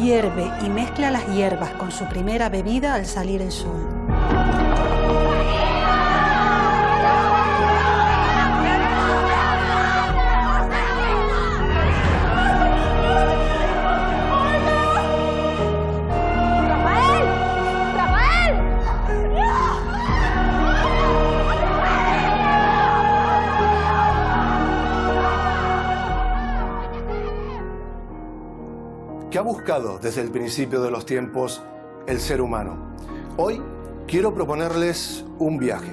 hierve y mezcla las hierbas con su primera bebida al salir el sol. ¿Qué ha buscado desde el principio de los tiempos el ser humano? Hoy quiero proponerles un viaje.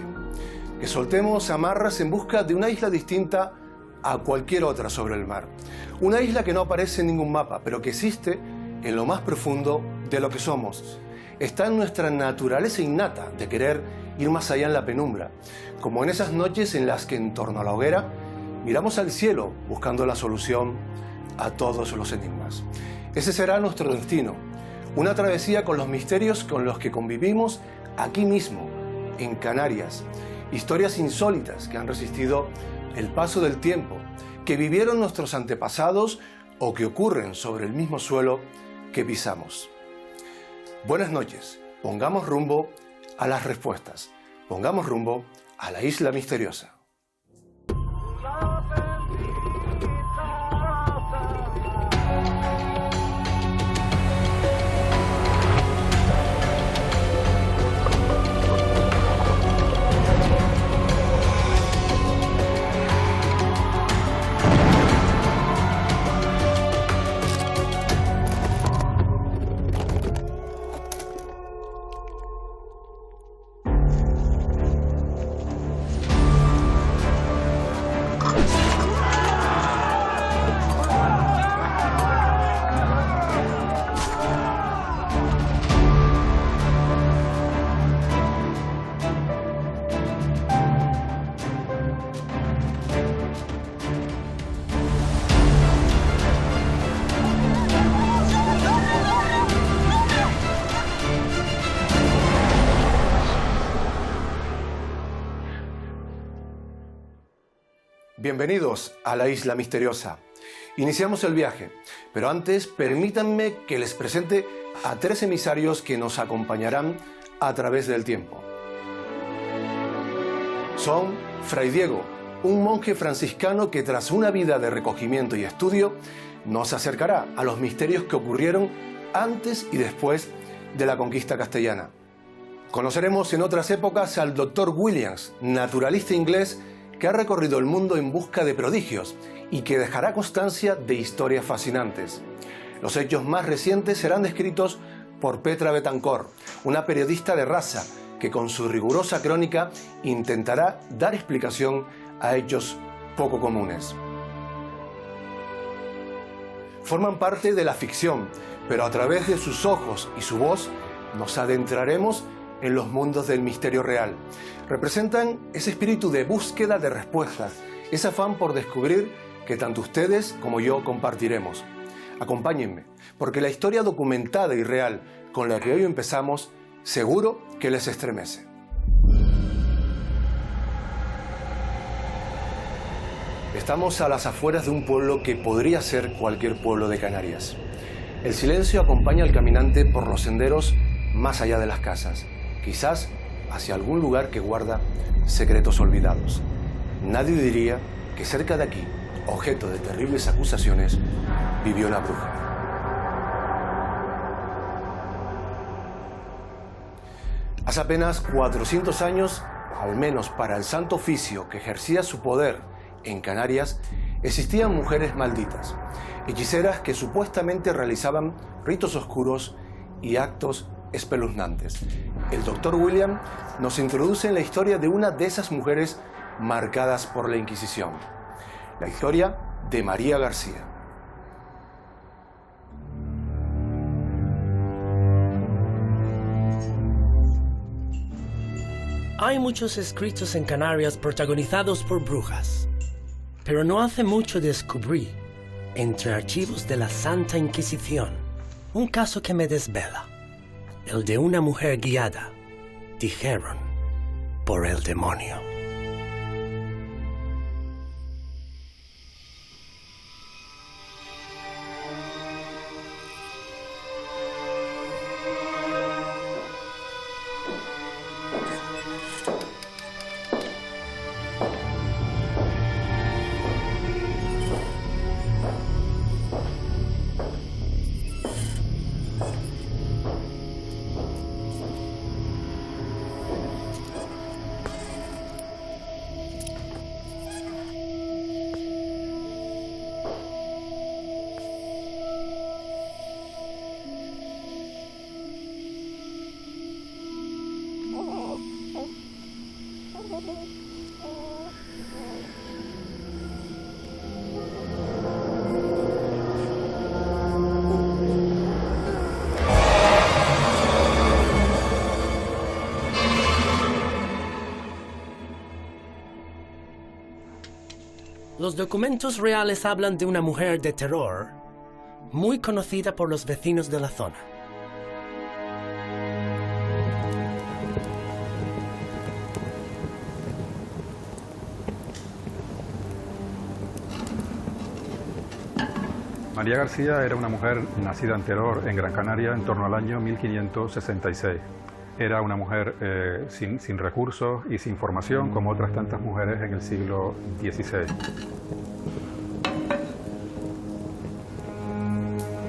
Que soltemos amarras en busca de una isla distinta a cualquier otra sobre el mar. Una isla que no aparece en ningún mapa, pero que existe en lo más profundo de lo que somos. Está en nuestra naturaleza innata de querer ir más allá en la penumbra, como en esas noches en las que en torno a la hoguera miramos al cielo buscando la solución a todos los enigmas. Ese será nuestro destino, una travesía con los misterios con los que convivimos aquí mismo, en Canarias. Historias insólitas que han resistido el paso del tiempo, que vivieron nuestros antepasados o que ocurren sobre el mismo suelo que pisamos. Buenas noches, pongamos rumbo a las respuestas, pongamos rumbo a la isla misteriosa. Bienvenidos a la isla misteriosa. Iniciamos el viaje, pero antes permítanme que les presente a 3 emisarios que nos acompañarán a través del tiempo. Son Fray Diego, un monje franciscano que tras una vida de recogimiento y estudio nos acercará a los misterios que ocurrieron antes y después de la conquista castellana. Conoceremos en otras épocas al Dr. Williams, naturalista inglés que ha recorrido el mundo en busca de prodigios y que dejará constancia de historias fascinantes. Los hechos más recientes serán descritos por Petra Betancor, una periodista de raza que con su rigurosa crónica intentará dar explicación a hechos poco comunes. Forman parte de la ficción, pero a través de sus ojos y su voz nos adentraremos en los mundos del misterio real. Representan ese espíritu de búsqueda de respuestas, ese afán por descubrir que tanto ustedes como yo compartiremos. Acompáñenme, porque la historia documentada y real con la que hoy empezamos, seguro que les estremece. Estamos a las afueras de un pueblo que podría ser cualquier pueblo de Canarias. El silencio acompaña al caminante por los senderos más allá de las casas, quizás hacia algún lugar que guarda secretos olvidados. Nadie diría que cerca de aquí, objeto de terribles acusaciones, vivió una bruja. Hace apenas 400 años, al menos para el santo oficio que ejercía su poder en Canarias, existían mujeres malditas, hechiceras que supuestamente realizaban ritos oscuros y actos espeluznantes. El Dr. William nos introduce en la historia de una de esas mujeres marcadas por la Inquisición, la historia de María García. Hay muchos escritos en Canarias protagonizados por brujas, pero no hace mucho descubrí, entre archivos de la Santa Inquisición, un caso que me desvela. El de una mujer guiada, dijeron, por el demonio. Los documentos reales hablan de una mujer de terror muy conocida por los vecinos de la zona. María García era una mujer nacida en Teror, en Gran Canaria, en torno al año 1566. Era una mujer sin recursos y sin formación, como otras tantas mujeres en el siglo XVI.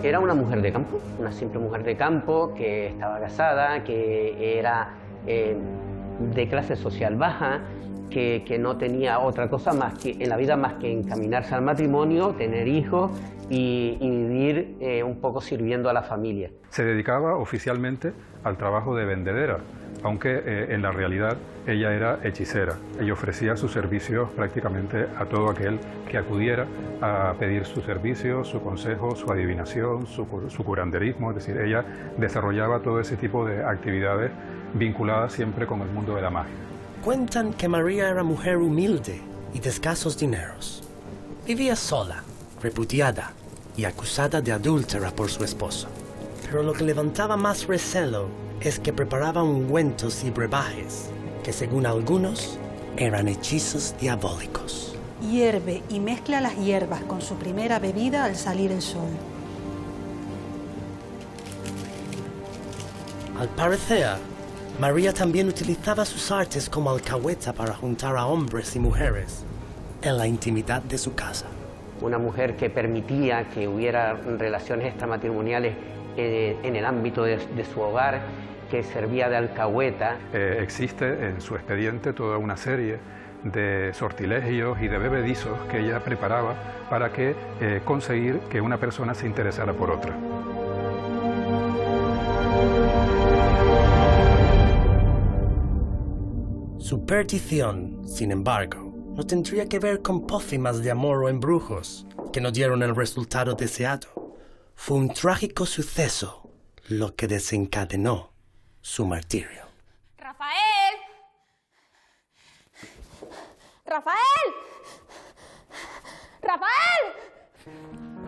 Era una mujer de campo, una simple mujer de campo que estaba casada, que era de clase social baja, que no tenía otra cosa más que, en la vida más que encaminarse al matrimonio, tener hijos y vivir un poco sirviendo a la familia. Se dedicaba oficialmente al trabajo de vendedera, aunque en la realidad ella era hechicera. Ella ofrecía sus servicios prácticamente a todo aquel que acudiera a pedir sus servicios, su consejo, su adivinación, su curanderismo. Es decir, ella desarrollaba todo ese tipo de actividades vinculadas siempre con el mundo de la magia. Cuentan que María era mujer humilde y de escasos dineros. Vivía sola, repudiada y acusada de adúltera por su esposo. Pero lo que levantaba más recelo es que preparaba ungüentos y brebajes que, según algunos, eran hechizos diabólicos. Hierve y mezcla las hierbas con su primera bebida al salir el sol. Al parecer, María también utilizaba sus artes como alcahueta para juntar a hombres y mujeres en la intimidad de su casa. Una mujer que permitía que hubiera relaciones extramatrimoniales en el ámbito de su hogar, que servía de alcahueta. Existe en su expediente toda una serie de sortilegios y de bebedizos que ella preparaba para conseguir que una persona se interesara por otra. Su perdición, sin embargo, no tendría que ver con pócimas de amor o embrujos que no dieron el resultado deseado. Fue un trágico suceso lo que desencadenó su martirio. ¡Rafael! ¡Rafael! ¡Rafael!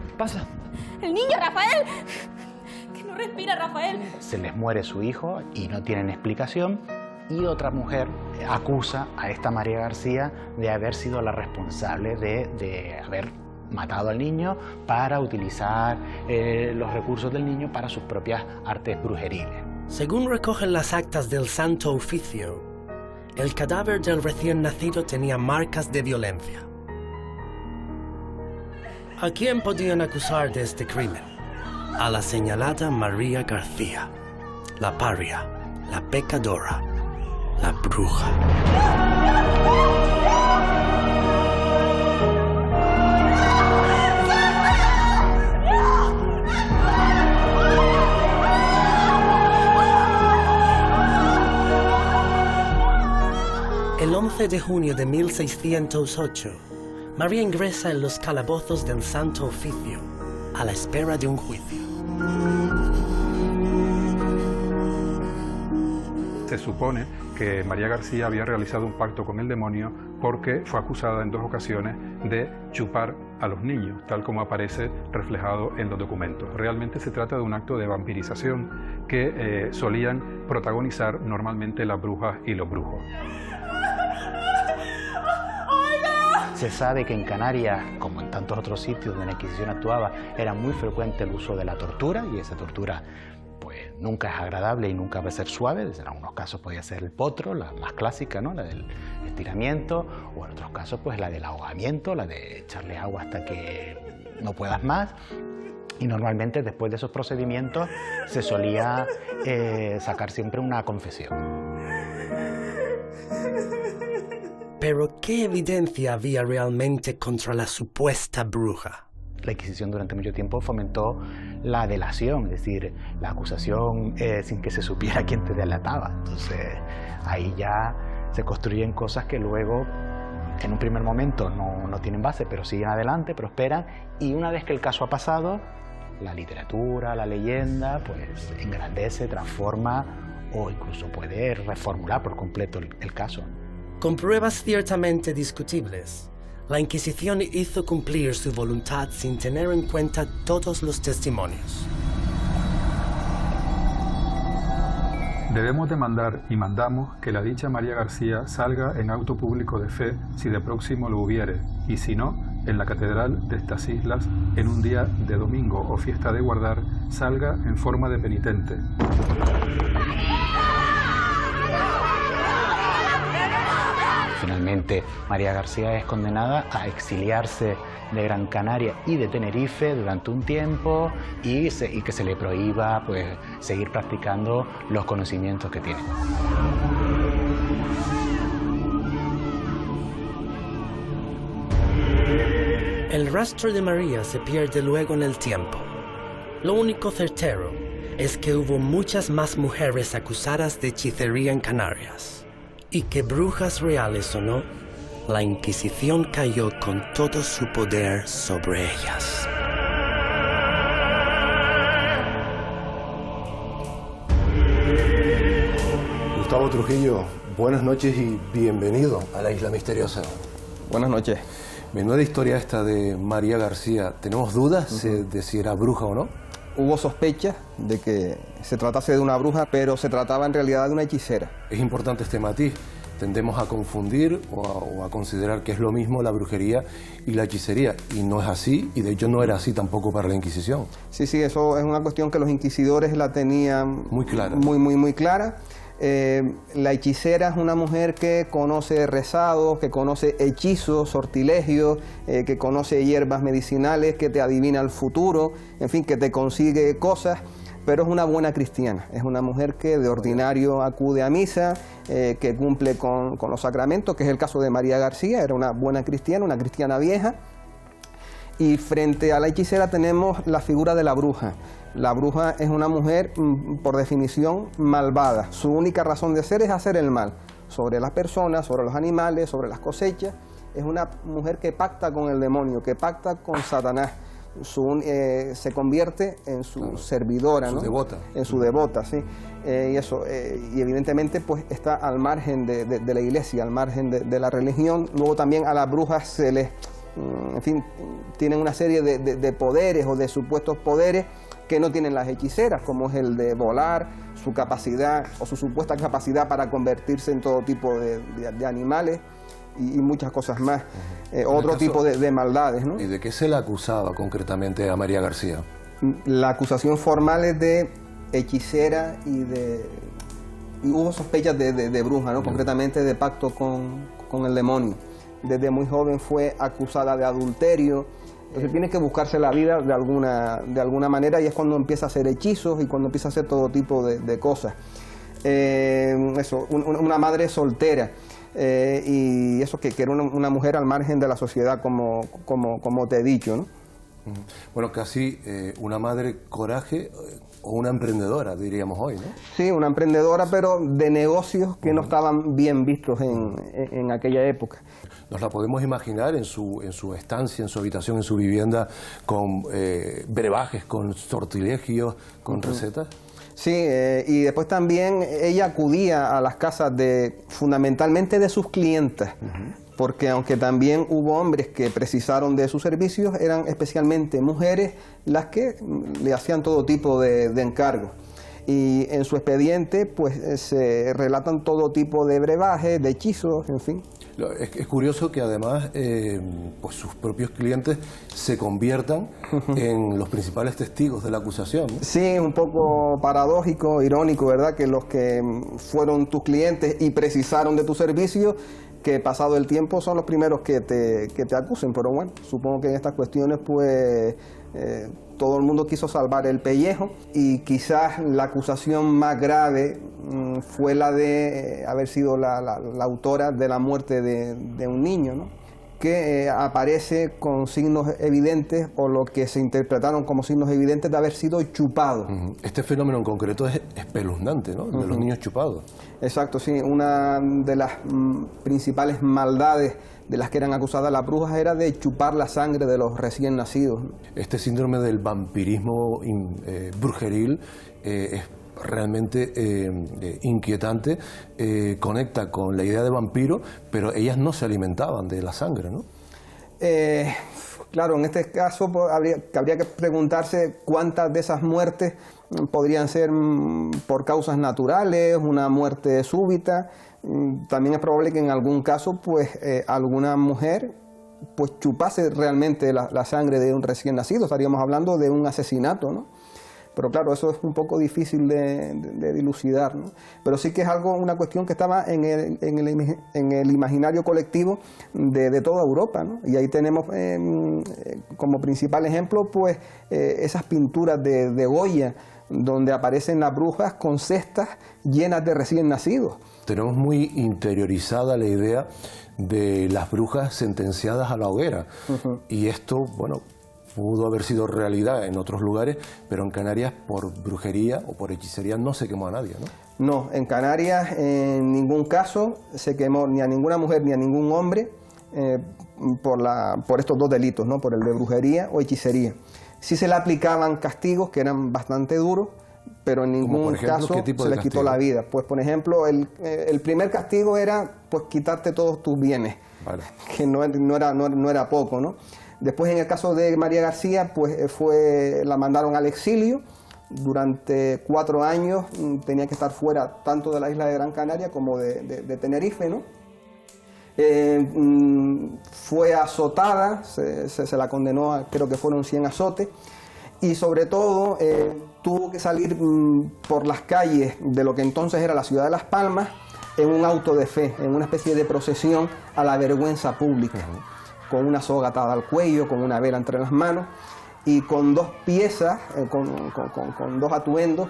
¿Qué pasa? ¡El niño, Rafael! Que no respira, Rafael. Se les muere su hijo y no tienen explicación, y otra mujer acusa a esta María García de haber sido la responsable de haber matado al niño para utilizar los recursos del niño para sus propias artes brujeriles. Según recogen las actas del Santo Oficio, el cadáver del recién nacido tenía marcas de violencia. ¿A quién podían acusar de este crimen? A la señalada María García, la paria, la pecadora, la bruja. El 11 de junio de 1608, María ingresa en los calabozos del Santo Oficio a la espera de un juicio. Se supone que María García había realizado un pacto con el demonio porque fue acusada en 2 ocasiones de chupar a los niños, tal como aparece reflejado en los documentos. Realmente se trata de un acto de vampirización que solían protagonizar normalmente las brujas y los brujos. Se sabe que en Canarias, como en tantos otros sitios donde la Inquisición actuaba, era muy frecuente el uso de la tortura, y esa tortura pues nunca es agradable y nunca va a ser suave. En algunos casos podía ser el potro, la más clásica, ¿no? La del estiramiento, o en otros casos pues la del ahogamiento, la de echarle agua hasta que no puedas más. Y normalmente después de esos procedimientos se solía sacar siempre una confesión. Pero ¿qué evidencia había realmente contra la supuesta bruja? La Inquisición durante mucho tiempo fomentó la delación, es decir, la acusación sin que se supiera quién te delataba. Entonces ahí ya se construyen cosas que luego en un primer momento no tienen base, pero siguen adelante, prosperan, y una vez que el caso ha pasado, la literatura, la leyenda, pues engrandece, transforma o incluso puede reformular por completo el caso. Con pruebas ciertamente discutibles, La Inquisición hizo cumplir su voluntad sin tener en cuenta todos los testimonios. Debemos demandar y mandamos que la dicha María García salga en auto público de fe si de próximo lo hubiere, y si no, en la catedral de estas islas, en un día de domingo o fiesta de guardar, salga en forma de penitente. Finalmente, María García es condenada a exiliarse de Gran Canaria y de Tenerife durante un tiempo y que se le prohíba pues, seguir practicando los conocimientos que tiene. El rastro de María se pierde luego en el tiempo. Lo único certero es que hubo muchas más mujeres acusadas de hechicería en Canarias. Y que brujas reales o no, la Inquisición cayó con todo su poder sobre ellas. Gustavo Trujillo, buenas noches y bienvenido a la Isla Misteriosa. Buenas noches. Menuda historia esta de María García. ¿Tenemos dudas de si era bruja o no? Hubo sospechas de que se tratase de una bruja, pero se trataba en realidad de una hechicera. Es importante este matiz. Tendemos a confundir o a considerar que es lo mismo la brujería y la hechicería. Y no es así, y de hecho no era así tampoco para la Inquisición. Sí, eso es una cuestión que los inquisidores la tenían muy clara. Muy clara. La hechicera es una mujer que conoce rezados, que conoce hechizos, sortilegios, que conoce hierbas medicinales, que te adivina el futuro, en fin, que te consigue cosas, pero es una buena cristiana. Es una mujer que de ordinario acude a misa, que cumple con los sacramentos, que es el caso de María García. Era una buena cristiana, una cristiana vieja. Y frente a la hechicera tenemos la figura de la bruja. La bruja es una mujer, por definición, malvada. Su única razón de ser es hacer el mal sobre las personas, sobre los animales, sobre las cosechas. Es una mujer que pacta con el demonio, que pacta con Satanás. Se convierte en su servidora, ¿no? Devota. En su devota, sí. Y evidentemente pues está al margen de la iglesia, al margen de la religión. Luego también a las brujas se les, en fin, tienen una serie de poderes o de supuestos poderes que no tienen las hechiceras, como es el de volar, su capacidad o su supuesta capacidad para convertirse en todo tipo de animales y muchas cosas más. Otro tipo de maldades, ¿no? ¿Y de qué se le acusaba concretamente a María García? La acusación formal es de hechicera y hubo sospechas de bruja, ¿no? Concretamente de pacto con el demonio. Desde muy joven fue acusada de adulterio. Entonces tiene que buscarse la vida de alguna manera, y es cuando empieza a hacer hechizos y cuando empieza a hacer todo tipo de cosas. Una madre soltera, y eso que era una mujer al margen de la sociedad, como te he dicho, ¿no? Bueno, casi una madre coraje o una emprendedora, diríamos hoy, ¿no? Sí, una emprendedora, pero de negocios que no estaban bien vistos en aquella época. ¿Nos la podemos imaginar en su estancia, en su habitación, en su vivienda, con brebajes, con sortilegios, con recetas? Sí, y después también ella acudía a las casas fundamentalmente de sus clientes, porque aunque también hubo hombres que precisaron de sus servicios, eran especialmente mujeres las que le hacían todo tipo de encargos. Y en su expediente pues se relatan todo tipo de brebajes, de hechizos, en fin. Es curioso que además pues sus propios clientes se conviertan en los principales testigos de la acusación, ¿no? Sí, es un poco paradójico, irónico, ¿verdad? Que los que fueron tus clientes y precisaron de tu servicio, que pasado el tiempo son los primeros que te acusen. Pero bueno, supongo que en estas cuestiones pues todo el mundo quiso salvar el pellejo, y quizás la acusación más grave fue la de haber sido la autora de la muerte de un niño, ¿no? Que aparece con signos evidentes, o lo que se interpretaron como signos evidentes de haber sido chupado. Este fenómeno en concreto es espeluznante, ¿no? De los niños chupados. Exacto, sí. Una de las principales maldades de las que eran acusadas las brujas era de chupar la sangre de los recién nacidos. Este síndrome del vampirismo brujeril es realmente inquietante, conecta con la idea de vampiro, pero ellas no se alimentaban de la sangre, ¿no? Claro, en este caso habría que preguntarse cuántas de esas muertes podrían ser por causas naturales, una muerte súbita. También es probable que en algún caso pues alguna mujer pues chupase realmente la sangre de un recién nacido. Estaríamos hablando de un asesinato, ¿no? Pero claro, eso es un poco difícil de dilucidar, ¿no? Pero sí que es una cuestión que estaba en el imaginario colectivo de toda Europa, ¿no? Y ahí tenemos como principal ejemplo pues esas pinturas de Goya, donde aparecen las brujas con cestas llenas de recién nacidos. Tenemos muy interiorizada la idea de las brujas sentenciadas a la hoguera. Y esto, bueno, pudo haber sido realidad en otros lugares, pero en Canarias por brujería o por hechicería no se quemó a nadie, ¿no? No, en Canarias en ningún caso se quemó ni a ninguna mujer ni a ningún hombre por estos dos delitos, ¿no? Por el de brujería o hechicería. Sí se le aplicaban castigos que eran bastante duros, pero en ningún caso se les quitó la vida. Pues por ejemplo, el primer castigo era pues quitarte todos tus bienes, vale, que no era poco, ¿no? Después, en el caso de María García, pues la mandaron al exilio. Durante 4 años tenía que estar fuera tanto de la isla de Gran Canaria como de Tenerife, ¿no? Fue azotada, se la condenó a, creo que fueron 100 azotes, y sobre todo tuvo que salir por las calles de lo que entonces era la ciudad de Las Palmas en un auto de fe, en una especie de procesión a la vergüenza pública, con una soga atada al cuello, con una vela entre las manos y con 2 piezas, con 2 atuendos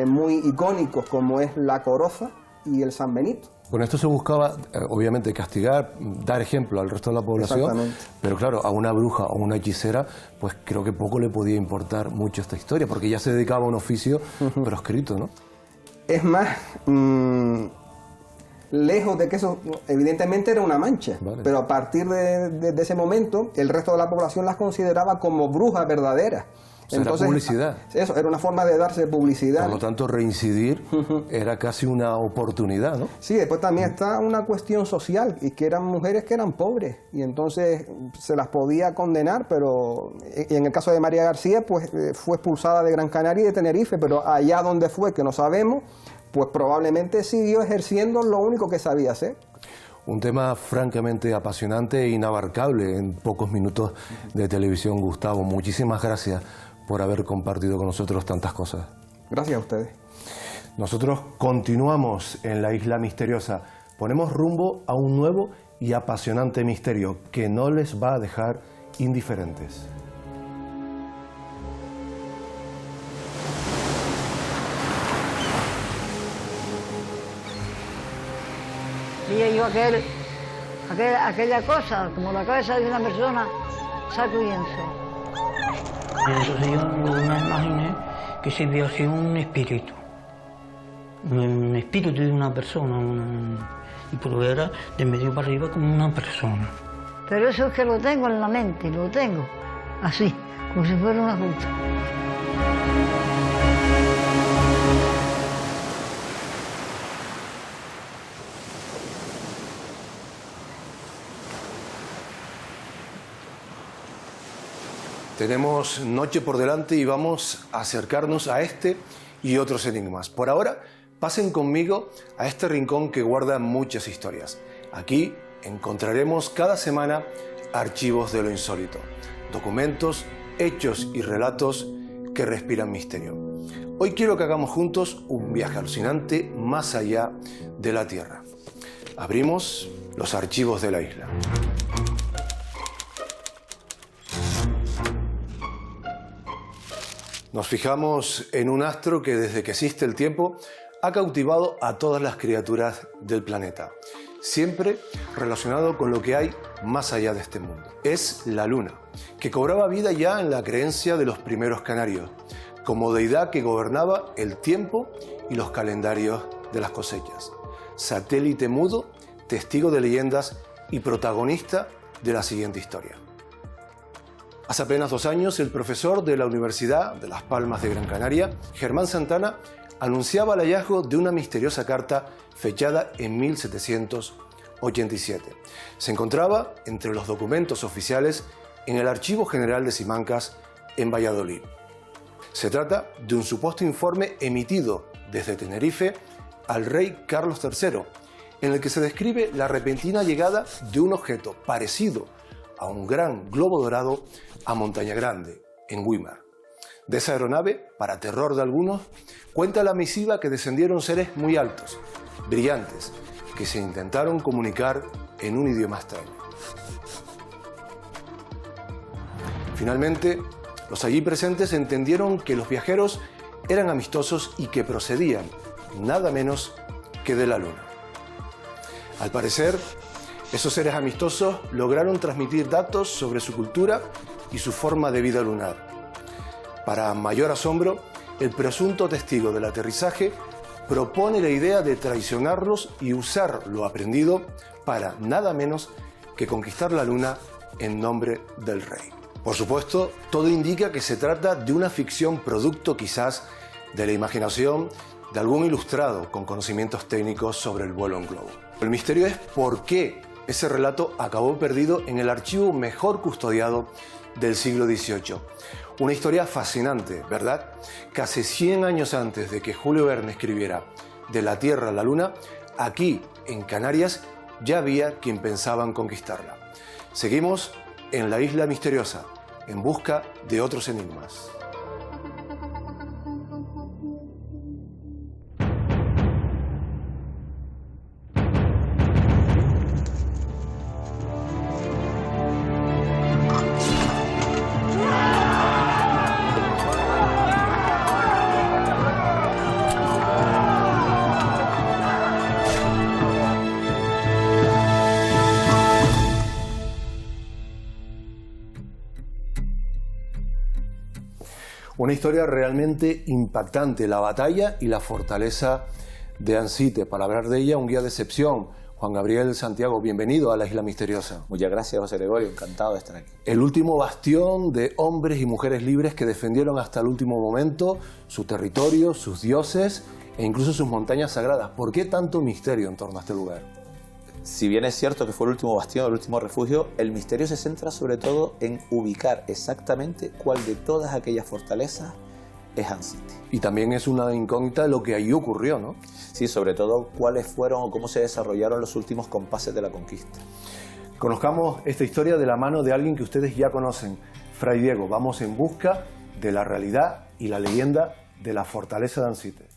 muy icónicos, como es la coroza y el San Benito. Con esto se buscaba, obviamente, castigar, dar ejemplo al resto de la población, pero claro, a una bruja o una hechicera, pues creo que poco le podía importar mucho esta historia, porque ya se dedicaba a un oficio proscrito, ¿no? Es más, lejos de que eso, evidentemente era una mancha, vale, pero a partir de ese momento, el resto de la población las consideraba como brujas verdaderas. Entonces, era publicidad. Eso, era una forma de darse publicidad. Por lo tanto, reincidir era casi una oportunidad, ¿no? Sí, después también está una cuestión social, y que eran mujeres que eran pobres, y entonces se las podía condenar, pero en el caso de María García, pues fue expulsada de Gran Canaria y de Tenerife, pero allá donde fue, que no sabemos, pues probablemente siguió ejerciendo lo único que sabía hacer. Un tema francamente apasionante e inabarcable en pocos minutos de televisión, Gustavo. Muchísimas gracias por haber compartido con nosotros tantas cosas. Gracias a ustedes. Nosotros continuamos en la Isla Misteriosa. Ponemos rumbo a un nuevo y apasionante misterio que no les va a dejar indiferentes. Y yo aquella cosa, como la cabeza de una persona, sacudiendo. Entonces yo me imaginé que se vio así un espíritu de una persona, y pero era de medio para arriba como una persona. Pero eso es que lo tengo en la mente, lo tengo así, como si fuera una foto. Tenemos noche por delante y vamos a acercarnos a este y otros enigmas. Por ahora, pasen conmigo a este rincón que guarda muchas historias. Aquí encontraremos cada semana archivos de lo insólito, documentos, hechos y relatos que respiran misterio. Hoy quiero que hagamos juntos un viaje alucinante más allá de la Tierra. Abrimos los archivos de la isla. Nos fijamos en un astro que desde que existe el tiempo ha cautivado a todas las criaturas del planeta, siempre relacionado con lo que hay más allá de este mundo. Es la Luna, que cobraba vida ya en la creencia de los primeros canarios, como deidad que gobernaba el tiempo y los calendarios de las cosechas. Satélite mudo, testigo de leyendas y protagonista de la siguiente historia. Hace apenas 2 años, el profesor de la Universidad de Las Palmas de Gran Canaria, Germán Santana, anunciaba el hallazgo de una misteriosa carta fechada en 1780. 1987. Se encontraba entre los documentos oficiales en el Archivo General de Simancas en Valladolid. Se trata de un supuesto informe emitido desde Tenerife al rey Carlos III, en el que se describe la repentina llegada de un objeto parecido a un gran globo dorado a Montaña Grande, en Güímar. De esa aeronave, para terror de algunos, cuenta la misiva que descendieron seres muy altos, brillantes, que se intentaron comunicar en un idioma extraño. Finalmente, los allí presentes entendieron que los viajeros eran amistosos y que procedían nada menos que de la Luna. Al parecer, esos seres amistosos lograron transmitir datos sobre su cultura y su forma de vida lunar. Para mayor asombro, el presunto testigo del aterrizaje propone la idea de traicionarlos y usar lo aprendido para nada menos que conquistar la Luna en nombre del rey. Por supuesto, todo indica que se trata de una ficción producto quizás de la imaginación de algún ilustrado con conocimientos técnicos sobre el vuelo en globo. El misterio es por qué ese relato acabó perdido en el archivo mejor custodiado del siglo XVIII. Una historia fascinante, ¿verdad? Casi 100 años antes de que Julio Verne escribiera De la Tierra a la Luna, aquí, en Canarias, ya había quien pensaba en conquistarla. Seguimos en la Isla Misteriosa, en busca de otros enigmas. Una historia realmente impactante, la batalla y la fortaleza de Ansite. Para hablar de ella, un guía de excepción, Juan Gabriel Santiago, bienvenido a la Isla Misteriosa. Muchas gracias, José Gregorio, encantado de estar aquí. El último bastión de hombres y mujeres libres que defendieron hasta el último momento su territorio, sus dioses e incluso sus montañas sagradas. ¿Por qué tanto misterio en torno a este lugar? Si bien es cierto que fue el último bastión, el último refugio, el misterio se centra sobre todo en ubicar exactamente cuál de todas aquellas fortalezas es Ansite. Y también es una incógnita lo que allí ocurrió, ¿no? Sí, sobre todo cuáles fueron o cómo se desarrollaron los últimos compases de la conquista. Conozcamos esta historia de la mano de alguien que ustedes ya conocen, Fray Diego. Vamos en busca de la realidad y la leyenda de la fortaleza de Ansite.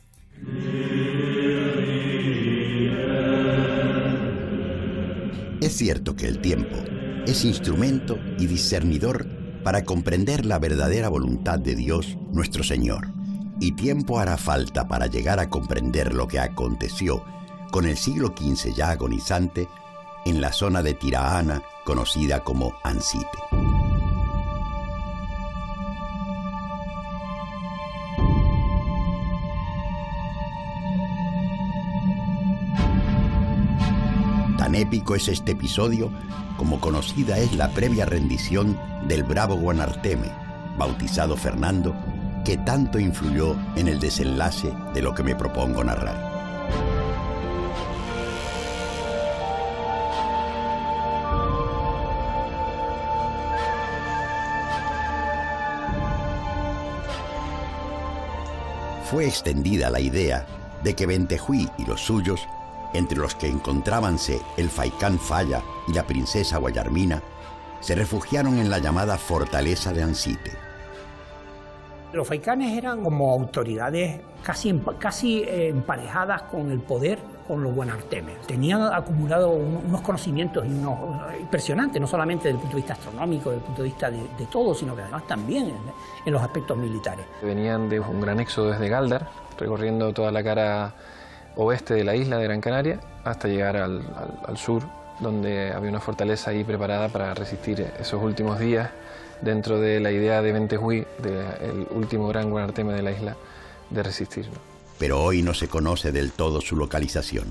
Es cierto que el tiempo es instrumento y discernidor para comprender la verdadera voluntad de Dios, nuestro Señor, y tiempo hará falta para llegar a comprender lo que aconteció con el siglo XV ya agonizante en la zona de Tirahana, conocida como Ansite. Tan épico es este episodio como conocida es la previa rendición del bravo Guanarteme, bautizado Fernando, que tanto influyó en el desenlace de lo que me propongo narrar. Fue extendida la idea de que Bentejuí y los suyos, entre los que encontrábanse el Faicán Falla y la princesa Guayarmina, se refugiaron en la llamada fortaleza de Ansite. Los faicanes eran como autoridades casi emparejadas con el poder con los guanartemes. Tenían acumulado unos conocimientos impresionantes, no solamente desde el punto de vista astronómico, desde el punto de vista de todo, sino que además también en los aspectos militares. Venían de un gran éxodo desde Gáldar, recorriendo toda la cara oeste de la isla de Gran Canaria, hasta llegar al sur, donde había una fortaleza ahí preparada para resistir esos últimos días, dentro de la idea de Bentejuí, del último gran guanarteme de la isla, de resistir, ¿no? Pero hoy no se conoce del todo su localización.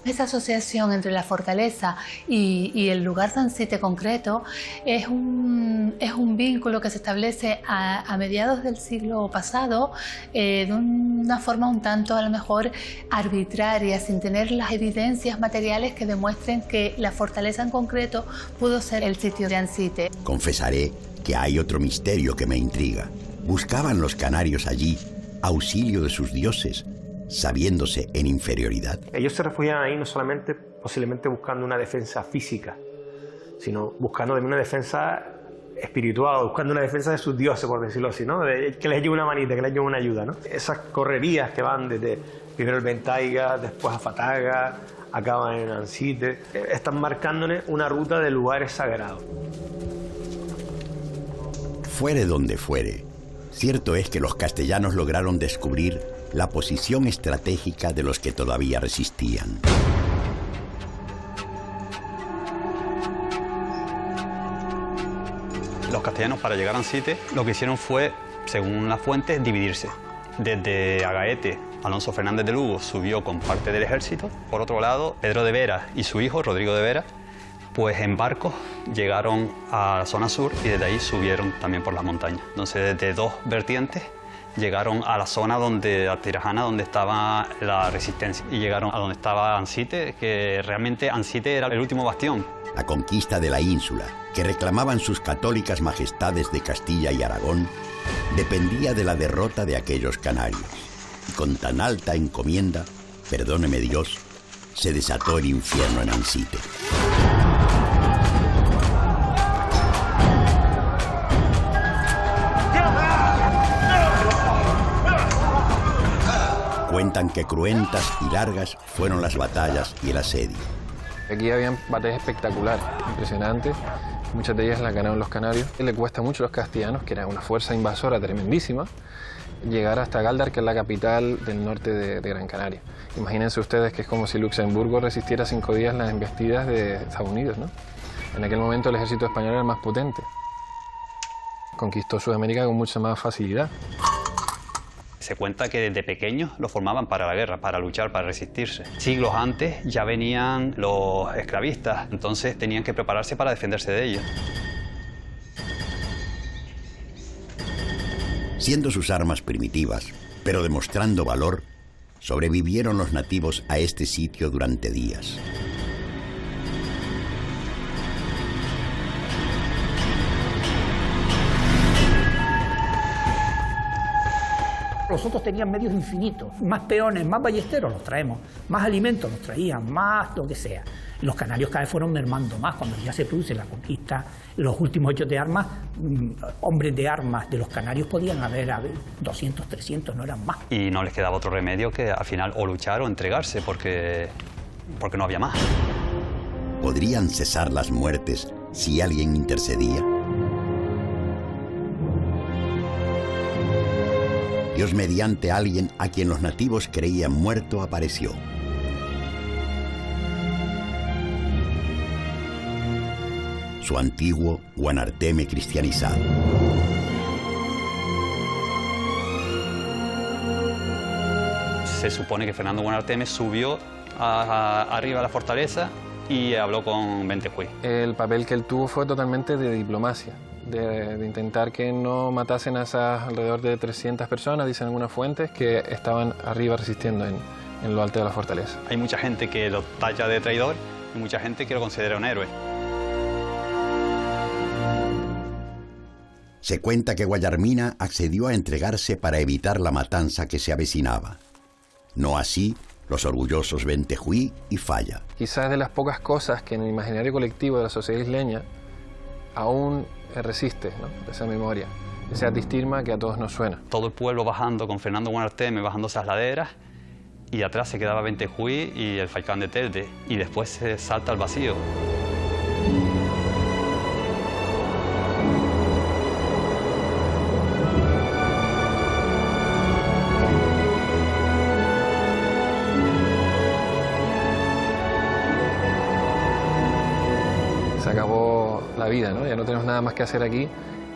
Esa asociación entre la fortaleza y el lugar San Site concreto es un vínculo que se establece a mediados del siglo pasado de una forma un tanto a lo mejor arbitraria, sin tener las evidencias materiales que demuestren que la fortaleza en concreto pudo ser el sitio de Ansite. Confesaré que hay otro misterio que me intriga. ¿Buscaban los canarios allí auxilio de sus dioses, sabiéndose en inferioridad? Ellos se refugiaban ahí no solamente posiblemente buscando una defensa física, sino buscando una defensa espiritual, buscando una defensa de sus dioses, por decirlo así, ¿no? Que les lleve una manita, que les lleve una ayuda, ¿no? Esas correrías que van desde primero el Ventaiga, después a Fataga, acaban en Ansite, están marcándoles una ruta de lugares sagrados. Fuere donde fuere, cierto es que los castellanos lograron descubrir la posición estratégica de los que todavía resistían. Los castellanos, para llegar a Ansite, lo que hicieron fue, según las fuentes, dividirse. Desde Agaete, Alonso Fernández de Lugo subió con parte del ejército. Por otro lado, Pedro de Vera y su hijo, Rodrigo de Vera, pues en barcos llegaron a la zona sur y desde ahí subieron también por las montañas. Entonces, desde dos vertientes, llegaron a la zona a Tirajana, donde estaba la resistencia, y llegaron a donde estaba Ansite, que realmente Ansite era el último bastión. La conquista de la ínsula, que reclamaban sus católicas majestades de Castilla y Aragón, dependía de la derrota de aquellos canarios. Y con tan alta encomienda, perdóneme Dios, se desató el infierno en Ansite. Cuentan que cruentas y largas fueron las batallas y el asedio. Aquí habían batallas espectaculares, impresionantes. Muchas de ellas las ganaron los canarios. Le cuesta mucho a los castellanos, que era una fuerza invasora tremendísima, llegar hasta Galdar, que es la capital del norte de Gran Canaria. Imagínense ustedes que es como si Luxemburgo resistiera 5 días las embestidas de Estados Unidos, ¿no? En aquel momento el ejército español era el más potente. Conquistó Sudamérica con mucha más facilidad. Se cuenta que desde pequeños lo formaban para la guerra, para luchar, para resistirse. Siglos antes ya venían los esclavistas, entonces tenían que prepararse para defenderse de ellos. Siendo sus armas primitivas, pero demostrando valor, sobrevivieron los nativos a este sitio durante días. Los otros tenían medios infinitos, más peones, más ballesteros los traemos, más alimentos los traían, más lo que sea. Los canarios cada vez fueron mermando más cuando ya se produce la conquista. Los últimos hechos de armas, hombres de armas de los canarios podían haber 200, 300, no eran más. Y no les quedaba otro remedio que al final o luchar o entregarse porque no había más. ¿Podrían cesar las muertes si alguien intercedía? Dios mediante alguien a quien los nativos creían muerto apareció. Su antiguo Guanarteme cristianizado. Se supone que Fernando Guanarteme subió arriba a la fortaleza y habló con Bentejuí. El papel que él tuvo fue totalmente de diplomacia. De intentar que no matasen a esas alrededor de 300 personas, dicen algunas fuentes, que estaban arriba resistiendo en lo alto de la fortaleza. Hay mucha gente que lo talla de traidor y mucha gente que lo considera un héroe. Se cuenta que Guayarmina accedió a entregarse para evitar la matanza que se avecinaba. No así los orgullosos Bentejuí y Falla. Quizás de las pocas cosas que en el imaginario colectivo de la sociedad isleña aún resiste, ¿no? Esa memoria, ese atistirma que a todos nos suena. Todo el pueblo bajando con Fernando Guanarteme, bajando esas laderas, y atrás se quedaba Bentejuí y el Faicán de Telde, y después se salta al vacío. Se acabó la vida, ¿no? Ya no tenemos nada más que hacer aquí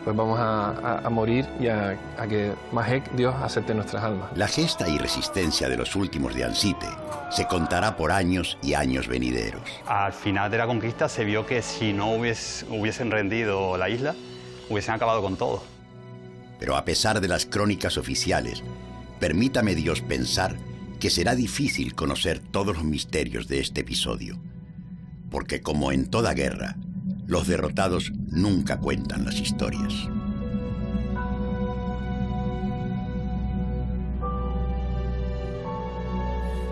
pues vamos a morir y a que Majek, Dios, acepte nuestras almas. La gesta y resistencia de los últimos de Ansite se contará por años y años venideros. Al final de la conquista se vio que si no hubiesen rendido la isla, hubiesen acabado con todo. Pero a pesar de las crónicas oficiales, permítame Dios pensar que será difícil conocer todos los misterios de este episodio, porque como en toda guerra, los derrotados nunca cuentan las historias.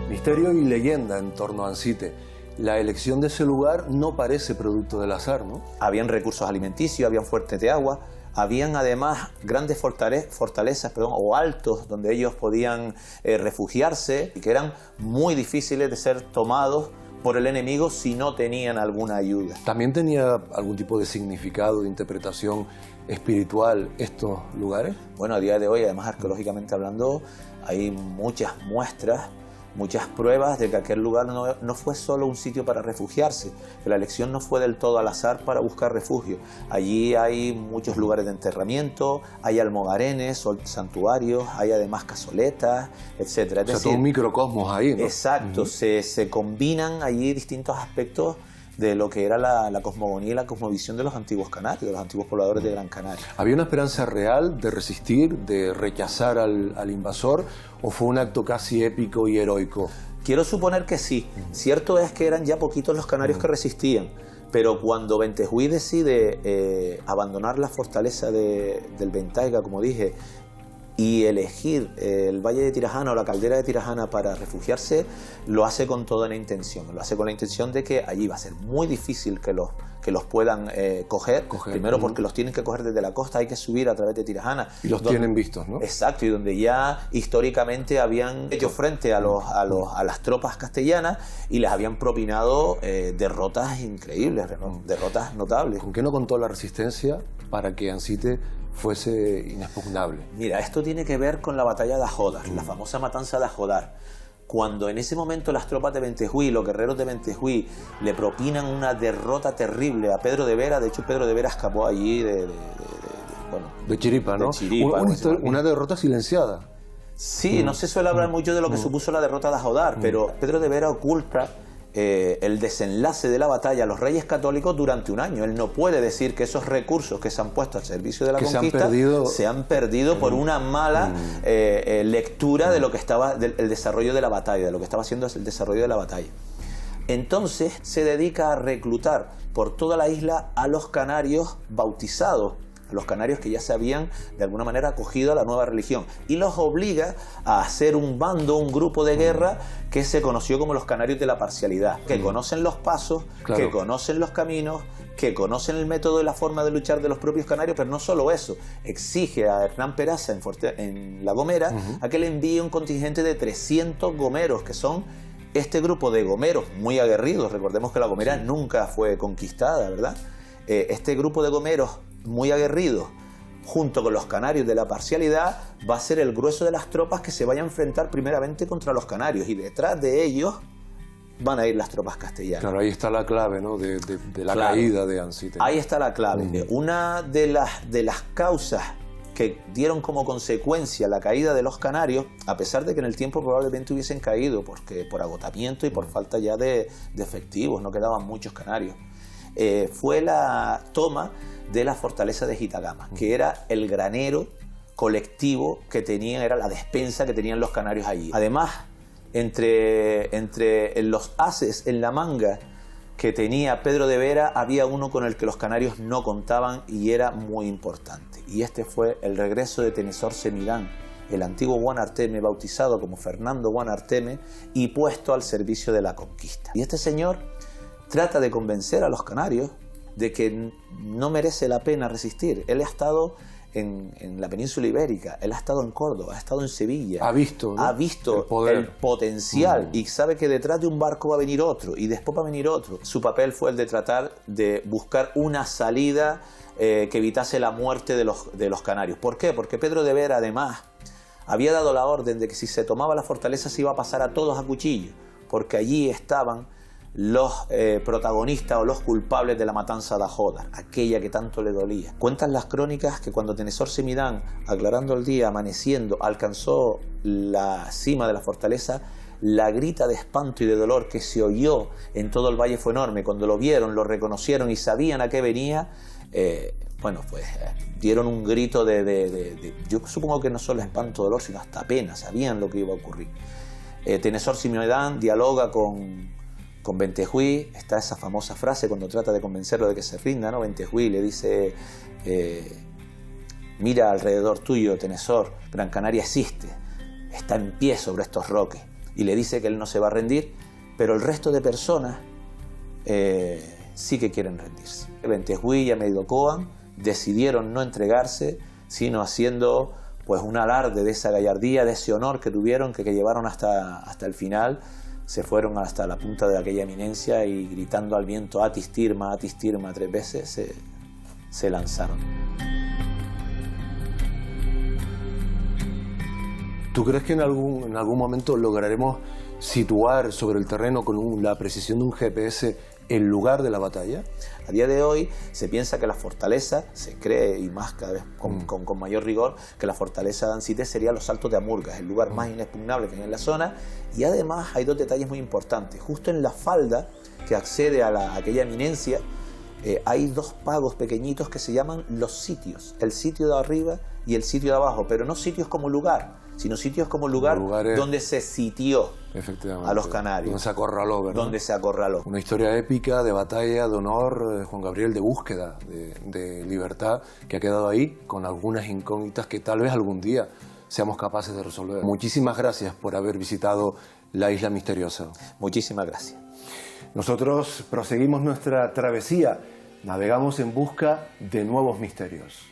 Misterio y leyenda en torno a Ansite. La elección de ese lugar no parece producto del azar, ¿no? Habían recursos alimenticios, habían fuentes de agua, habían además grandes fortalezas o altos donde ellos podían refugiarse y que eran muy difíciles de ser tomados por el enemigo si no tenían alguna ayuda. ¿También tenía algún tipo de significado, de interpretación espiritual estos lugares? Bueno, a día de hoy, además arqueológicamente hablando, hay muchas muestras, muchas pruebas de que aquel lugar no fue solo un sitio para refugiarse, que la elección no fue del todo al azar para buscar refugio. Allí hay muchos lugares de enterramiento, hay almogarenes, santuarios, hay además cazoletas, etc. O sea, todo un microcosmos ahí, ¿no? Exacto, se combinan allí distintos aspectos de lo que era la cosmogonía y la cosmovisión de los antiguos canarios, de los antiguos pobladores de Gran Canaria. ¿Había una esperanza real de resistir, de rechazar al invasor, o fue un acto casi épico y heroico? Quiero suponer que sí. Cierto es que eran ya poquitos los canarios que resistían, pero cuando Bentejuí decide abandonar la fortaleza del Ventaiga, como dije, y elegir el Valle de Tirajana o la caldera de Tirajana para refugiarse, lo hace con toda la intención. Lo hace con la intención de que allí va a ser muy difícil que los puedan coger. Primero porque los tienen que coger desde la costa, hay que subir a través de Tirajana. Y los tienen vistos, ¿no? Exacto, y donde ya históricamente habían hecho frente a las tropas castellanas y les habían propinado derrotas increíbles, derrotas notables. ¿Con qué no contó la resistencia para que Ansite fuese inexpugnable? Mira, esto tiene que ver con la batalla de Ajódar, la famosa matanza de Ajódar. Cuando en ese momento las tropas de Bentejuí, los guerreros de Bentejuí, le propinan una derrota terrible a Pedro de Vera. De hecho, Pedro de Vera escapó allí de Chiripa, ¿no? De Chiripa, una derrota silenciada. Sí, no se suele hablar mucho de lo que supuso la derrota de Ajódar, pero Pedro de Vera oculta el desenlace de la batalla a los reyes católicos durante un año. Él no puede decir que esos recursos que se han puesto al servicio de la conquista se han perdido por una mala lectura de lo que estaba el desarrollo de la batalla, de lo que estaba haciendo el desarrollo de la batalla. Entonces se dedica a reclutar por toda la isla a los canarios bautizados, a los canarios que ya se habían de alguna manera acogido a la nueva religión, y los obliga a hacer un bando, un grupo de guerra que se conoció como los canarios de la parcialidad, que conocen los pasos, que conocen los caminos, que conocen el método y la forma de luchar de los propios canarios, pero no solo eso, exige a Hernán Peraza en La Gomera a que le envíe un contingente de 300 gomeros, que son este grupo de gomeros muy aguerridos. Recordemos que La Gomera nunca fue conquistada, ¿verdad? Este grupo de gomeros muy aguerridos, junto con los canarios de la parcialidad, va a ser el grueso de las tropas que se vayan a enfrentar primeramente contra los canarios, y detrás de ellos van a ir las tropas castellanas. Claro, ahí está la clave, ¿no? de la caída de Ansite. Ahí está la clave. Una de las causas que dieron como consecuencia la caída de los canarios, a pesar de que en el tiempo probablemente hubiesen caído por agotamiento y por falta ya de efectivos, no quedaban muchos canarios, fue la toma de la fortaleza de Jitagama, que era el granero colectivo que tenían, era la despensa que tenían los canarios allí. Además, entre los ases en la manga que tenía Pedro de Vera, había uno con el que los canarios no contaban y era muy importante. Y este fue el regreso de Tenesor Semidán, el antiguo Guanarteme, bautizado como Fernando Guanarteme y puesto al servicio de la conquista. Y este señor trata de convencer a los canarios de que no merece la pena resistir. Él ha estado en la península ibérica, él ha estado en Córdoba, ha estado en Sevilla. Ha visto, ¿no? Ha visto el potencial y sabe que detrás de un barco va a venir otro y después va a venir otro. Su papel fue el de tratar de buscar una salida que evitase la muerte de los canarios. ¿Por qué? Porque Pedro de Vera, además, había dado la orden de que si se tomaba la fortaleza se iba a pasar a todos a cuchillo, porque allí estaban los protagonistas o los culpables de la matanza de Ajódar, aquella que tanto le dolía. Cuentan las crónicas que cuando Tenezor Semidán, aclarando el día, amaneciendo, alcanzó la cima de la fortaleza, la grita de espanto y de dolor que se oyó en todo el valle fue enorme. Cuando lo vieron, lo reconocieron y sabían a qué venía, dieron un grito yo supongo que no solo espanto, dolor, sino hasta pena, sabían lo que iba a ocurrir. Tenezor Semidán dialoga con Bentejuí, está esa famosa frase cuando trata de convencerlo de que se rinda, ¿no? Bentejuí le dice, mira alrededor tuyo, Tenezor, Gran Canaria existe, está en pie sobre estos roques, y le dice que él no se va a rendir, pero el resto de personas sí que quieren rendirse. Bentejuí y Amedeo Coan decidieron no entregarse, sino haciendo pues un alarde de esa gallardía, de ese honor que tuvieron, que llevaron hasta el final. Se fueron hasta la punta de aquella eminencia y gritando al viento Atis Tirma 3 veces se lanzaron. ¿Tú crees que en algún momento lograremos situar sobre el terreno con la precisión de un GPS el lugar de la batalla? A día de hoy se piensa que la fortaleza, se cree, y más cada vez con mayor rigor, que la fortaleza de Ancite sería los Saltos de Amurgas, el lugar más inexpugnable que hay en la zona. Y además hay dos detalles muy importantes. Justo en la falda que accede a aquella eminencia, hay dos pagos pequeñitos que se llaman los sitios, el sitio de arriba y el sitio de abajo, pero no sitios como lugar, sino sitios como lugares donde se sitió a los canarios. Donde se acorraló, ¿verdad? Donde se acorraló. Una historia épica de batalla, de honor, Juan Gabriel, de búsqueda, de libertad, que ha quedado ahí con algunas incógnitas que tal vez algún día seamos capaces de resolver. Muchísimas gracias por haber visitado la Isla Misteriosa. Muchísimas gracias. Nosotros proseguimos nuestra travesía, navegamos en busca de nuevos misterios.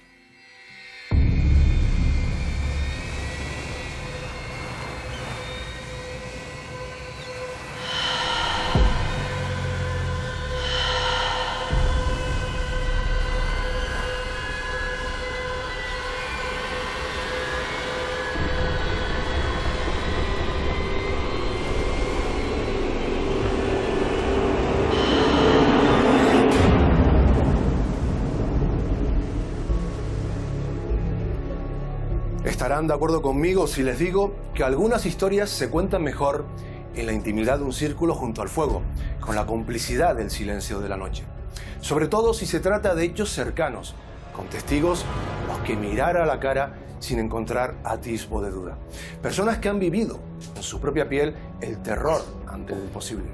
Estarán de acuerdo conmigo si les digo que algunas historias se cuentan mejor en la intimidad de un círculo junto al fuego, con la complicidad del silencio de la noche. Sobre todo si se trata de hechos cercanos, con testigos a los que mirar a la cara sin encontrar atisbo de duda. Personas que han vivido en su propia piel el terror ante lo imposible.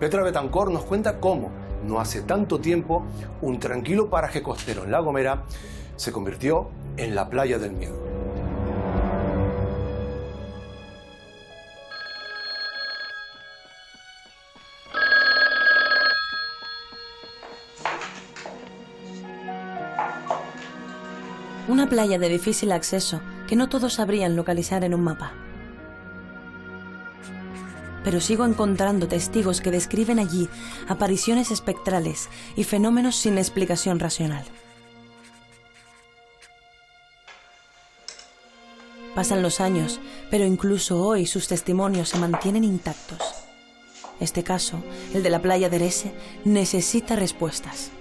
Petra Betancor nos cuenta cómo, no hace tanto tiempo, un tranquilo paraje costero en La Gomera se convirtió en la playa del miedo. Una playa de difícil acceso que no todos sabrían localizar en un mapa. Pero sigo encontrando testigos que describen allí apariciones espectrales y fenómenos sin explicación racional. Pasan los años, pero incluso hoy sus testimonios se mantienen intactos. Este caso, el de la playa de Erese, necesita respuestas.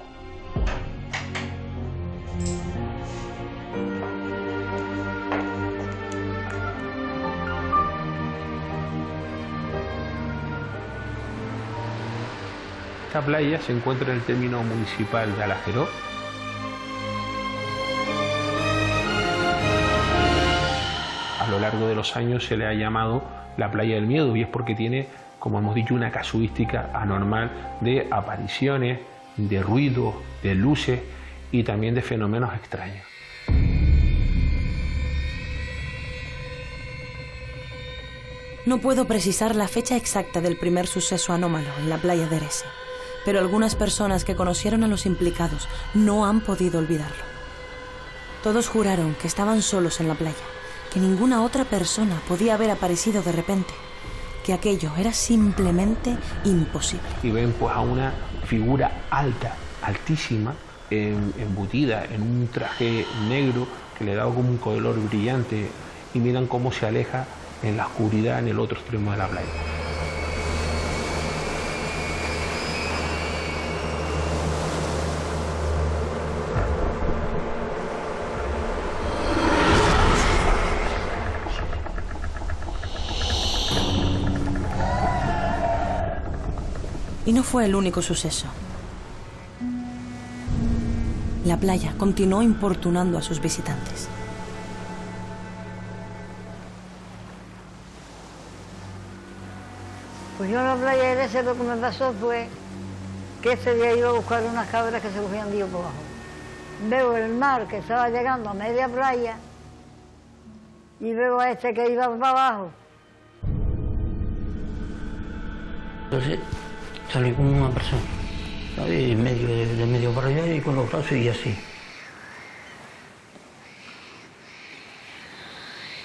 Esta playa se encuentra en el término municipal de Alajeró. A lo largo de los años se le ha llamado la playa del miedo y es porque tiene, como hemos dicho, una casuística anormal de apariciones, de ruidos, de luces y también de fenómenos extraños. No puedo precisar la fecha exacta del primer suceso anómalo en la playa de Erese, pero algunas personas que conocieron a los implicados no han podido olvidarlo. Todos juraron que estaban solos en la playa, que ninguna otra persona podía haber aparecido de repente, que aquello era simplemente imposible. Y ven pues a una figura alta, altísima, embutida en un traje negro que le daba como un color brillante, y miran cómo se aleja en la oscuridad en el otro extremo de la playa. Y no fue el único suceso. La playa continuó importunando a sus visitantes. Pues yo en la playa de Erese lo que me pasó fue que ese día iba a buscar unas cabras que se cogían río por abajo. Veo el mar que estaba llegando a media playa y veo a este que iba para abajo. Entonces salí con una persona, ¿sabes? De medio para allá y con los brazos y así.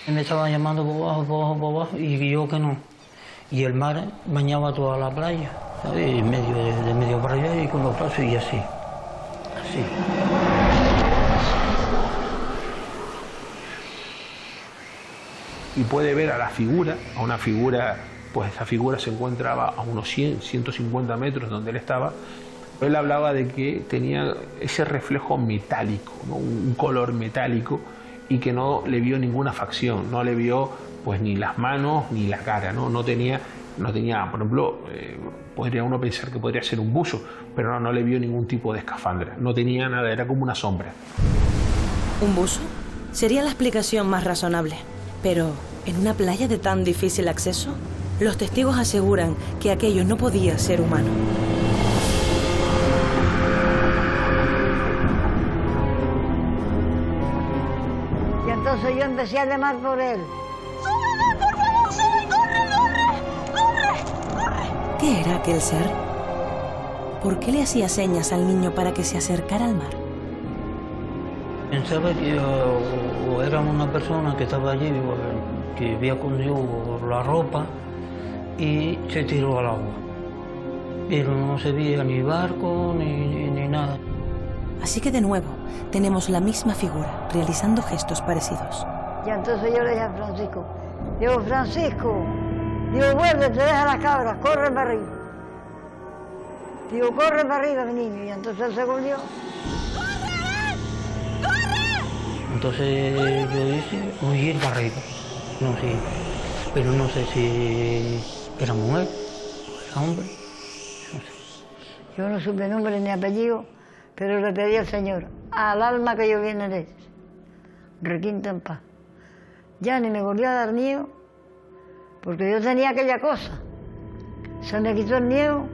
Me estaba llamando por abajo, por abajo, por abajo y yo que no. Y el mar bañaba toda la playa, ¿sabes? De medio para allá y con los brazos y así. Así. Y puede ver a la figura, a una figura, pues esa figura se encontraba a unos 100, 150 metros donde él estaba. Él hablaba de que tenía ese reflejo metálico, ¿no? Un color metálico, y que no le vio ninguna facción, no le vio pues ni las manos ni la cara, no tenía, por ejemplo, podría uno pensar que podría ser un buzo, pero no le vio ningún tipo de escafandra, no tenía nada, era como una sombra. ¿Un buzo? Sería la explicación más razonable. Pero, ¿en una playa de tan difícil acceso? Los testigos aseguran que aquello no podía ser humano. Y entonces yo empecé a llamar por él. ¡Súbeme, por favor, sube! ¡Corre! ¿Qué era aquel ser? ¿Por qué le hacía señas al niño para que se acercara al mar? Pensaba que o era una persona que estaba allí, que había escondido la ropa y se tiró al agua. Pero no se veía ni barco ni nada. Así que de nuevo, tenemos la misma figura, realizando gestos parecidos. Y entonces yo le dije a Francisco, digo, Francisco, digo, vuélvete, deja las cabras, corre para arriba. Digo, corre para arriba, mi niño. Y entonces él se volvió. Entonces yo dije, huir para arriba. No sé, pero no sé si era mujer o era hombre. No sé. Yo no supe nombre ni apellido, pero le pedí al Señor, al alma que yo viene de él, requinta en paz. Ya ni me volvió a dar miedo, porque yo tenía aquella cosa. Se me quitó el miedo,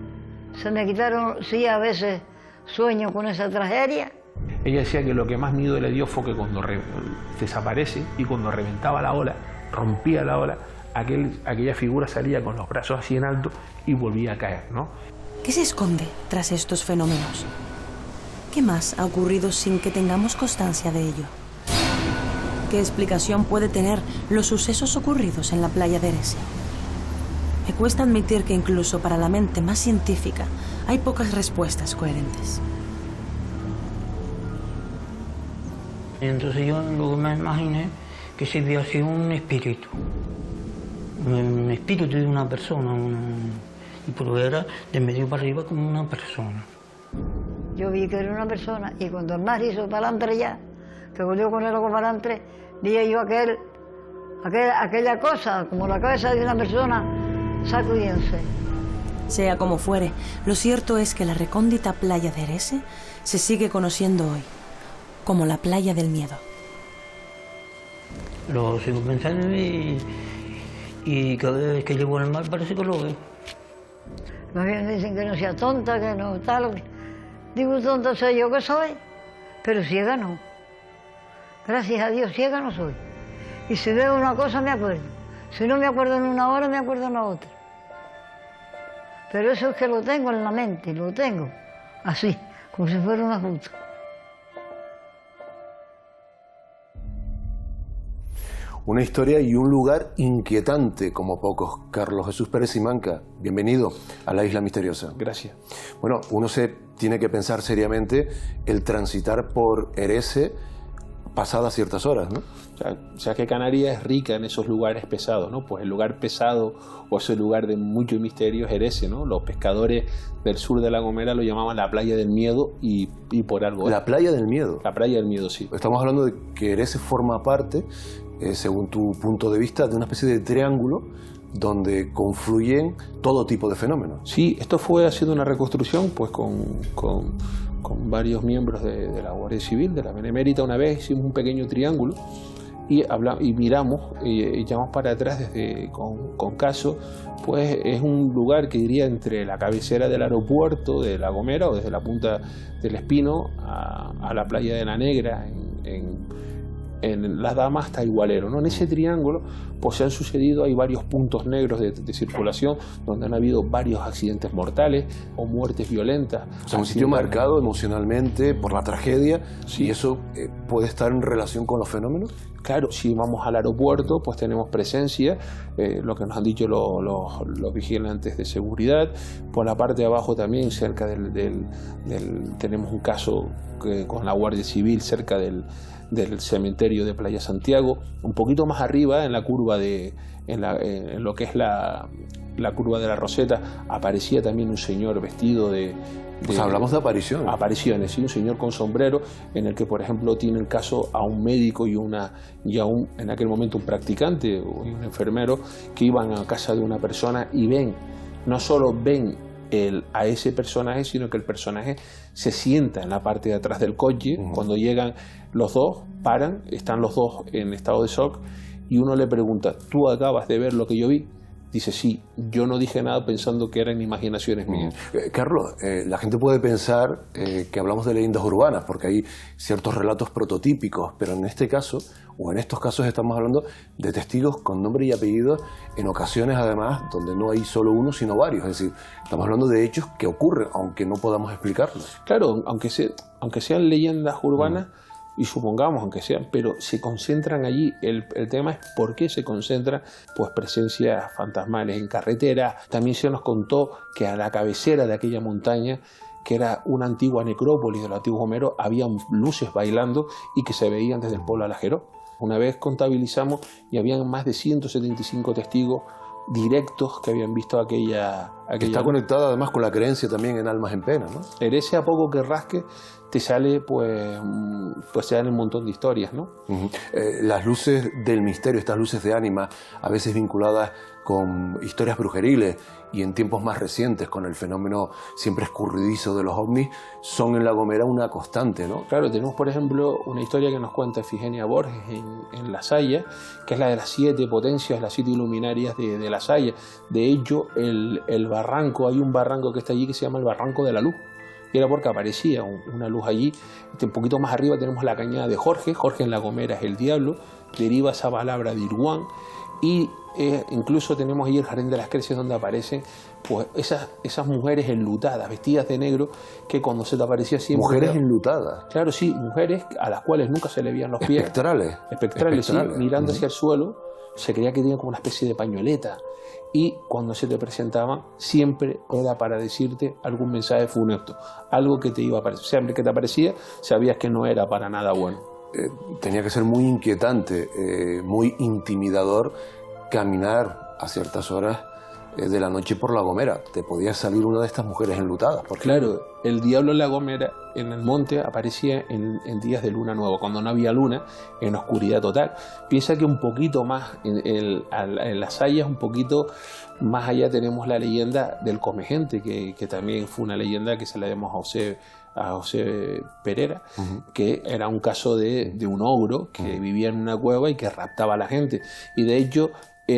se me quitaron, sí, a veces sueño con esa tragedia. Ella decía que lo que más miedo le dio fue que cuando desaparece y cuando reventaba la ola, rompía la ola, aquella figura salía con los brazos así en alto y volvía a caer, ¿no? ¿Qué se esconde tras estos fenómenos? ¿Qué más ha ocurrido sin que tengamos constancia de ello? ¿Qué explicación puede tener los sucesos ocurridos en la playa de Erese? Me cuesta admitir que incluso para la mente más científica hay pocas respuestas coherentes. Y entonces yo lo que me imaginé que se había sido un espíritu de una persona, pero era de medio para arriba como una persona. Yo vi que era una persona y cuando el mar hizo para adelante ya, que volvió con el ojo para adelante, vi yo aquella cosa, como la cabeza de una persona, sacudiéndose. Sea como fuere, lo cierto es que la recóndita playa de Erese se sigue conociendo hoy como la playa del miedo. Lo sigo pensando y cada vez que llego al mar parece que lo veo. Más bien me dicen que no sea tonta, que no tal. Digo, tonta soy yo que soy, pero ciega no. Gracias a Dios, ciega no soy. Y si veo una cosa me acuerdo. Si no me acuerdo en una hora, me acuerdo en la otra. Pero eso es que lo tengo en la mente, lo tengo así, como si fuera una foto. Una historia y un lugar inquietante como pocos. Carlos Jesús Pérez Simanca, bienvenido a la Isla Misteriosa. Gracias. Bueno, uno se tiene que pensar seriamente el transitar por Erese pasadas ciertas horas, ¿no? O sea que Canarias es rica en esos lugares pesados, ¿no? Pues el lugar pesado o ese lugar de mucho misterio es Erese, ¿no? Los pescadores del sur de La Gomera lo llamaban la playa del miedo y por algo. ¿La playa del miedo? La playa del miedo, sí. Estamos hablando de que Erese forma parte, según tu punto de vista, de una especie de triángulo donde confluyen todo tipo de fenómenos. Sí, esto fue haciendo una reconstrucción pues con varios miembros de la Guardia Civil, de la Benemérita. Una vez hicimos un pequeño triángulo y miramos y echamos para atrás con Caso. Pues es un lugar que diría entre la cabecera del aeropuerto de La Gomera, o desde la punta del Espino a la playa de la Negra en Las Damas hasta Igualero, ¿no? En ese triángulo pues se han sucedido, hay varios puntos negros de circulación donde han habido varios accidentes mortales o muertes violentas. O sea, un sitio marcado emocionalmente por la tragedia. Sí. ¿Y eso puede estar en relación con los fenómenos? Claro, si vamos al aeropuerto, pues tenemos presencia, lo que nos han dicho los vigilantes de seguridad. Por la parte de abajo también, cerca tenemos un caso con la Guardia Civil cerca del cementerio de Playa Santiago. Un poquito más arriba, en la curva en lo que es la curva de la Roseta, aparecía también un señor vestido de... Pues hablamos de apariciones. Apariciones, sí, un señor con sombrero en el que, por ejemplo, tiene el caso a un médico y en aquel momento un practicante y un enfermero que iban a casa de una persona y no solo ven a ese personaje, sino que el personaje se sienta en la parte de atrás del coche. Cuando llegan los dos, paran, están los dos en estado de shock y uno le pregunta: ¿tú acabas de ver lo que yo vi? Dice: sí, yo no dije nada pensando que eran imaginaciones mías. Carlos, la gente puede pensar que hablamos de leyendas urbanas porque hay ciertos relatos prototípicos, pero en este caso, o en estos casos, estamos hablando de testigos con nombre y apellido, en ocasiones además donde no hay solo uno sino varios. Es decir, estamos hablando de hechos que ocurren, aunque no podamos explicarlos. Claro, aunque sean leyendas urbanas, y supongamos, aunque sean, pero se concentran allí. El tema es por qué se concentran, pues presencias fantasmales en carretera. También se nos contó que a la cabecera de aquella montaña, que era una antigua necrópolis de los antiguos Homero, había luces bailando y que se veían desde el pueblo alajero. Una vez contabilizamos y habían más de 175 testigos directos que habían visto aquella... Está conectada además con la creencia también en almas en pena, ¿no? Herese a poco que rasque, te sale pues se dan un montón de historias, ¿no? Las luces del misterio, estas luces de ánima, a veces vinculadas con historias brujeriles y en tiempos más recientes con el fenómeno siempre escurridizo de los ovnis, son en La Gomera una constante, ¿no? Claro, tenemos por ejemplo una historia que nos cuenta Efigenia Borges en La Saya, que es la de las 7 potencias, las 7 iluminarias de La Saya. De hecho, el barranco, hay un barranco que está allí que se llama el Barranco de la Luz, y era porque aparecía una luz allí. Un poquito más arriba tenemos la cañada de Jorge en La Gomera es el diablo, deriva esa palabra de Irguán, y incluso tenemos ahí el Jardín de las Creces, donde aparecen pues esas mujeres enlutadas, vestidas de negro, que cuando se te aparecía siempre... ¿Mujeres enlutadas? Claro, sí, mujeres a las cuales nunca se le veían los pies. Espectrales. Espectrales, sí, mirando hacia el suelo, se creía que tenían como una especie de pañoleta. Y cuando se te presentaban, siempre era para decirte algún mensaje funesto, algo que te iba a aparecer. Siempre que te aparecía, sabías que no era para nada bueno. Tenía que ser muy inquietante, muy intimidador caminar a ciertas horas de la noche por La Gomera. Te podía salir una de estas mujeres enlutadas. Claro, el diablo en La Gomera, en el monte, aparecía en días de luna nueva, cuando no había luna, en oscuridad total. Piensa que un poquito más, en Las Hayas, un poquito más allá, tenemos la leyenda del Comegente, que también fue una leyenda que se la demos a José Pereira, que era un caso de un ogro que vivía en una cueva y que raptaba a la gente. Y de hecho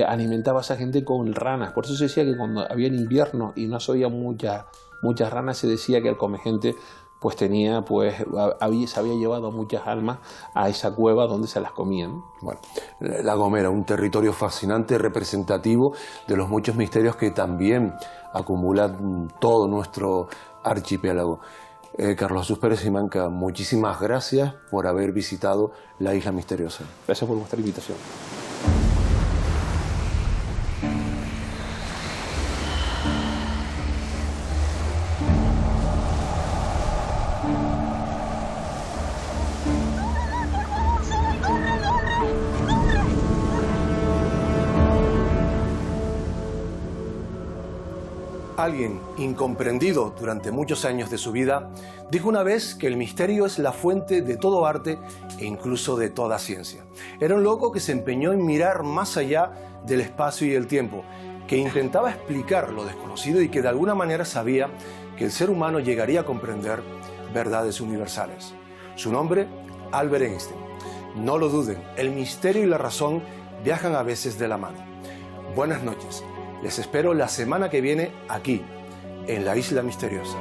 alimentaba a esa gente con ranas. Por eso se decía que cuando había invierno y no se oía muchas ranas, se decía que el Comegente pues se había llevado muchas almas a esa cueva donde se las comían. Bueno, La Gomera, un territorio fascinante, representativo de los muchos misterios que también acumulan todo nuestro archipiélago. Carlos Jesús Pérez Simanca, muchísimas gracias por haber visitado la Isla Misteriosa. Gracias por vuestra invitación. Alguien incomprendido durante muchos años de su vida dijo una vez que el misterio es la fuente de todo arte e incluso de toda ciencia. Era un loco que se empeñó en mirar más allá del espacio y el tiempo, que intentaba explicar lo desconocido y que de alguna manera sabía que el ser humano llegaría a comprender verdades universales. Su nombre, Albert Einstein. No lo duden, el misterio y la razón viajan a veces de la mano. Buenas noches. Les espero la semana que viene aquí, en la Isla Misteriosa.